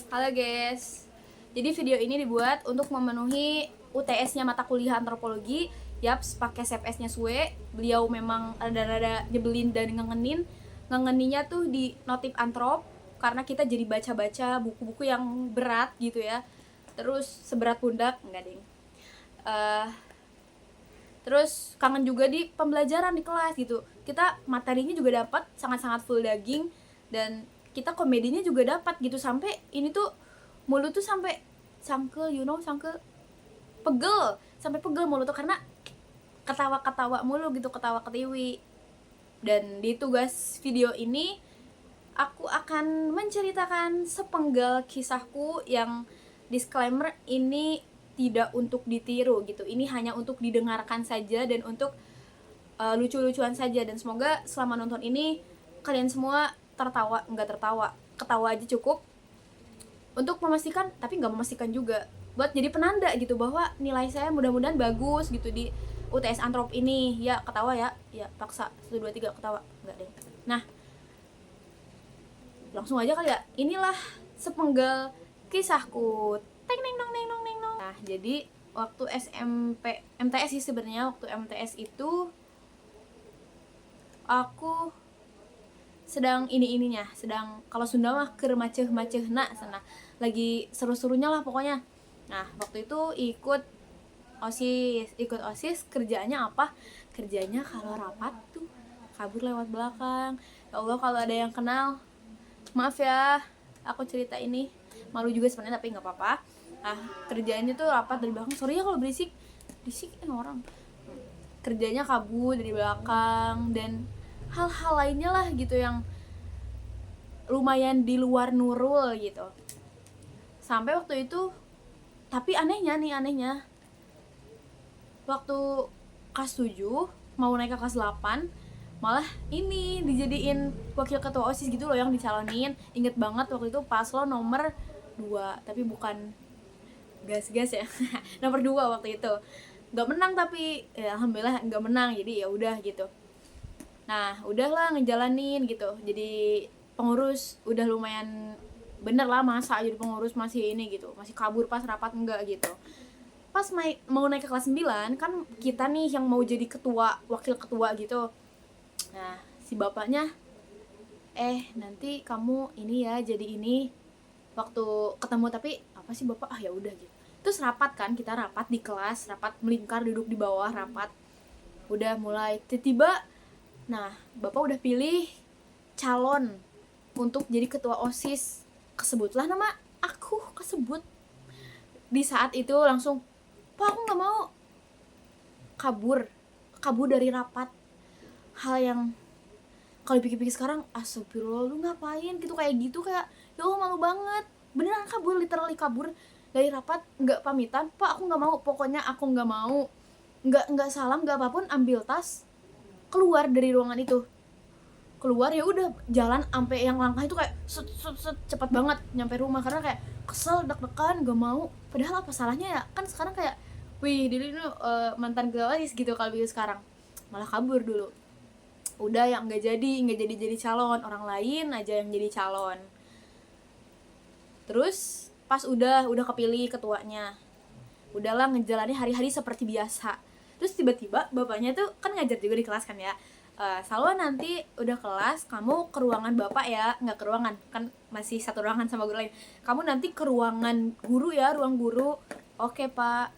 Halo guys, jadi video ini dibuat untuk memenuhi UTS-nya mata kuliah antropologi. Yaps, pakai CPS-nya Sue. Beliau memang rada-rada nyebelin dan ngengeninya tuh di notif antrop, karena kita jadi baca-baca buku-buku yang berat gitu ya. Terus seberat pundak, enggak ding. Terus kangen juga di pembelajaran di kelas gitu. Kita materinya juga dapat sangat-sangat full daging, dan kita komedinya juga dapat gitu. Sampai ini tuh mulut tuh sampai sangkel, sangkel pegel mulut tuh karena ketawa-ketawa mulu gitu, ketawa ketiwi. Dan di tugas video ini aku akan menceritakan sepenggal kisahku yang disclaimer ini tidak untuk ditiru gitu. Ini hanya untuk didengarkan saja dan untuk lucu-lucuan saja, dan semoga selama nonton ini kalian semua tertawa, nggak tertawa, ketawa aja cukup, untuk memastikan, tapi nggak memastikan juga, buat jadi penanda gitu bahwa nilai saya mudah-mudahan bagus gitu di UTS Antrop ini. Ya ketawa ya paksa 1 2 3 ketawa, nggak deh. Nah, langsung aja kali ya. Inilah sepenggal kisahku. Teng neng nong neng nong neng nong. Nah, jadi waktu SMP MTS sih sebenarnya. Waktu MTS itu aku sedang sedang, kalau Sunda mah keur maceh-macehna sana. Lagi seru-serunya lah pokoknya. Nah, waktu itu ikut OSIS. Kerjaannya apa? Kerjanya kalau rapat tuh kabur lewat belakang. Ya Allah, kalau ada yang kenal, maaf ya, aku cerita ini malu juga sebenarnya, tapi nggak apa-apa. Nah, kerjaannya tuh rapat dari belakang. Sorry ya kalau berisik orang. Kerjanya kabur dari belakang dan hal-hal lainnya lah gitu yang lumayan di luar nurul gitu. Sampai waktu itu, tapi anehnya waktu kelas 7 mau naik ke kelas 8, malah ini dijadiin wakil ketua OSIS gitu loh, yang dicalonin. Inget banget waktu itu paslon nomor 2, tapi bukan gas-gas ya. Nomor 2 waktu itu. Gak menang, tapi ya alhamdulillah gak menang, jadi ya udah gitu. Nah, udahlah ngejalanin gitu. Jadi pengurus udah lumayan bener lah, masa jadi pengurus masih ini gitu, masih kabur pas rapat enggak gitu. Pas mau naik ke kelas 9 kan, kita nih yang mau jadi ketua, wakil ketua gitu. Nah, si bapaknya, nanti kamu ini ya jadi ini waktu ketemu. Tapi apa sih bapak, ya udah gitu. Terus rapat kan, kita rapat di kelas, rapat melingkar, duduk di bawah rapat. Udah mulai tiba-tiba, nah bapak udah pilih calon untuk jadi ketua OSIS. Kesebutlah nama aku, kesebut. Di saat itu langsung, pak aku nggak mau, kabur dari rapat. Hal yang kalau dipikir-pikir sekarang, astagfirullah, lu ngapain gitu, kayak gitu, kayak ya Allah malu banget. Beneran kabur, literally kabur dari rapat, nggak pamitan, pak aku nggak mau, pokoknya aku nggak mau, nggak salam, nggak apapun, ambil tas, keluar dari ruangan itu. Keluar, ya udah jalan sampai yang langkah itu kayak set cepat banget nyampe rumah, karena kayak kesel, deg-degan, gak mau. Padahal apa salahnya ya, kan sekarang kayak wih diri ini mantan gawalis gitu. Kalau sekarang malah kabur. Dulu udah yang nggak jadi calon, orang lain aja yang jadi calon. Terus pas udah kepilih ketuanya, udahlah ngejalanin hari-hari seperti biasa. Terus tiba-tiba bapaknya tuh kan ngajar juga di kelas kan ya. Salwa, nanti udah kelas kamu ke ruangan bapak ya. Nggak ke ruangan, kan masih satu ruangan sama guru lain. Kamu nanti ke ruangan guru ya, ruang guru. Oke pak.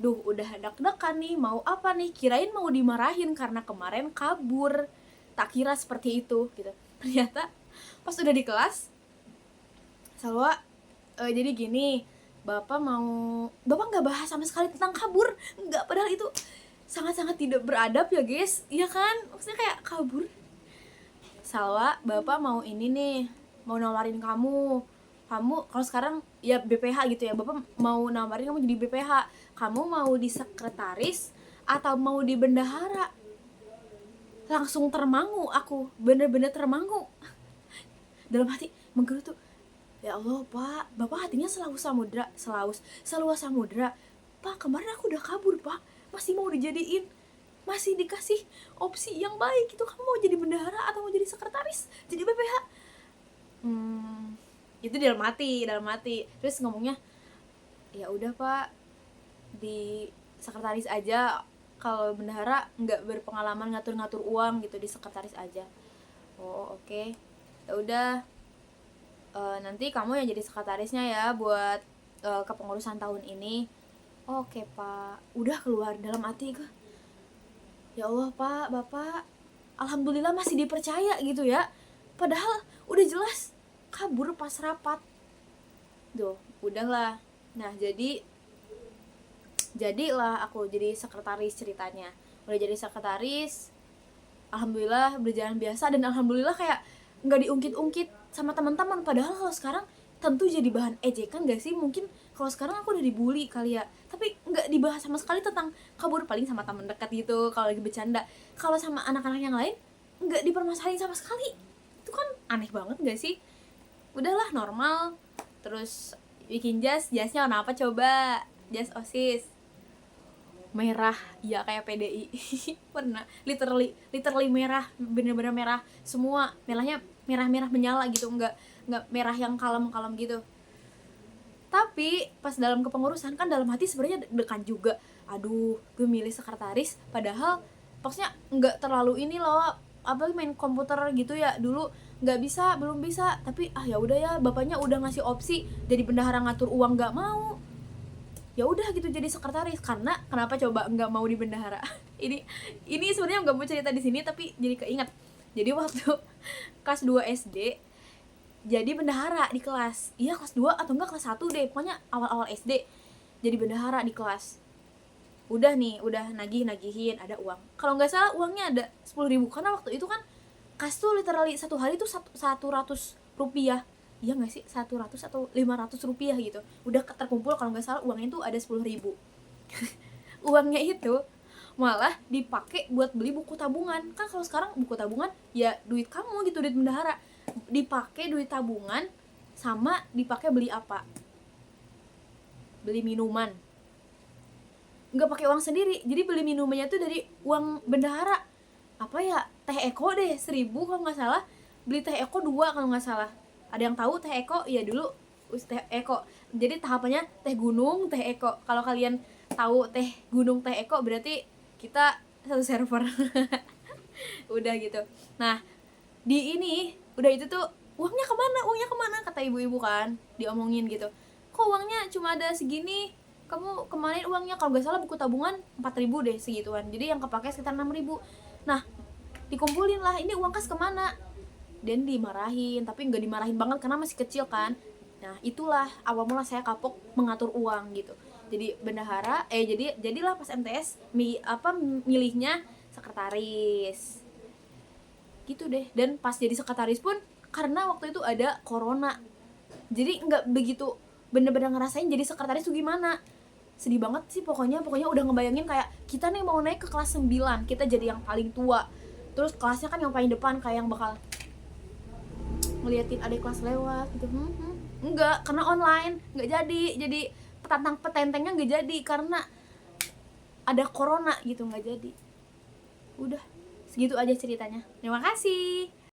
Duh, udah deg-degan nih, mau apa nih, kirain mau dimarahin karena kemarin kabur. Tak kira seperti itu gitu. Ternyata pas udah di kelas, Salwa, jadi gini, bapak nggak bahas sama sekali tentang kabur. Nggak, padahal itu sangat-sangat tidak beradab ya guys, iya kan, maksudnya kayak kabur. Salwa, bapak mau ini nih, mau nawarin kamu kalau sekarang ya BPH gitu ya, bapak mau nawarin kamu jadi BPH. Kamu mau di sekretaris atau mau di bendahara? Langsung termangu aku, bener-bener termangu. Dalam hati menggerutu, ya Allah pak, bapak hatinya seluas samudra. Pak, kemarin aku udah kabur pak, masih mau dijadiin, masih dikasih opsi yang baik gitu. Kamu mau jadi bendahara atau mau jadi sekretaris, jadi BPH? Itu dalam hati. Terus ngomongnya, ya udah Pak, di sekretaris aja, kalau bendahara nggak berpengalaman ngatur-ngatur uang gitu, di sekretaris aja. Oh oke. Ya udah, nanti kamu yang jadi sekretarisnya ya buat kepengurusan tahun ini. Oke Pak. Udah keluar dalam hati gue, ya Allah Pak, Bapak, alhamdulillah masih dipercaya gitu ya, padahal udah jelas kabur pas rapat. Duh, udahlah. Nah, jadilah aku jadi sekretaris ceritanya. Udah jadi sekretaris, alhamdulillah berjalan biasa, dan alhamdulillah kayak nggak diungkit-ungkit sama teman-teman. Padahal kalau sekarang tentu jadi bahan ejekan gak sih? Mungkin kalau sekarang aku udah dibully kali ya, tapi nggak dibahas sama sekali tentang kabur, paling sama teman dekat gitu kalau lagi bercanda. Kalau sama anak-anak yang lain nggak dipermasalahin sama sekali. Itu kan aneh banget gak sih? Udahlah, normal. Terus bikin jasnya warna apa coba? Jas OSIS merah, ya kayak PDI. Pernah, literally merah, bener-bener merah semua. Merah menyala gitu, nggak merah yang kalem gitu. Tapi pas dalam kepengurusan kan dalam hati sebenarnya deg-degan juga. Aduh, gue milih sekretaris, padahal maksudnya nggak terlalu ini loh, apa main komputer gitu ya dulu, belum bisa. Tapi ya udah ya, bapaknya udah ngasih opsi jadi bendahara ngatur uang, nggak mau. Ya udah gitu jadi sekretaris. Karena kenapa coba nggak mau di bendahara? ini sebenarnya nggak mau cerita di sini tapi jadi keinget. Jadi waktu kelas 2 SD jadi bendahara di kelas. Iya, kelas 2 atau enggak kelas 1 deh, pokoknya awal-awal SD jadi bendahara di kelas. Udah nagihin ada uang. Kalau nggak salah uangnya ada 10.000, karena waktu itu kan kas tuh literally satu hari tuh 100 rupiah. Iya nggak sih, 100 atau 500 rupiah gitu. Udah terkumpul, kalau nggak salah uangnya tuh ada 10.000. Uangnya itu malah dipakai buat beli buku tabungan. Kan kalau sekarang buku tabungan ya duit kamu gitu, duit bendahara. Dipakai duit tabungan sama dipakai beli apa? Beli minuman. Nggak pakai uang sendiri, jadi beli minumannya tuh dari uang bendahara. Apa ya, teh Eko deh, 1.000 kalau nggak salah. Beli teh Eko 2 kalau nggak salah. Ada yang tahu teh Eko? Ya dulu teh Eko. Jadi tahapannya teh gunung, teh Eko. Kalau kalian tahu teh gunung, teh Eko, berarti kita satu server. Udah gitu. Nah, udah itu tuh uangnya kemana kata ibu-ibu kan, diomongin gitu. Kok uangnya cuma ada segini, kamu kemarin uangnya, kalau nggak salah buku tabungan 4.000 deh, segituan. Jadi yang kepake sekitar 6.000. Nah, dikumpulin lah, ini uang kas kemana? Dan dimarahin, tapi nggak dimarahin banget karena masih kecil kan. Nah, itulah awal mula saya kapok mengatur uang gitu. Jadi bendahara, jadilah pas MTS milihnya sekretaris gitu deh. Dan pas jadi sekretaris pun karena waktu itu ada corona, jadi nggak begitu bener-bener ngerasain jadi sekretaris tuh gimana. Sedih banget sih pokoknya udah ngebayangin kayak kita nih mau naik ke kelas 9, kita jadi yang paling tua, terus kelasnya kan yang paling depan, kayak yang bakal ngeliatin adik kelas lewat gitu. Enggak, karena online nggak jadi petentengnya nggak jadi karena ada corona gitu, nggak jadi. Udah segitu aja ceritanya. Terima kasih.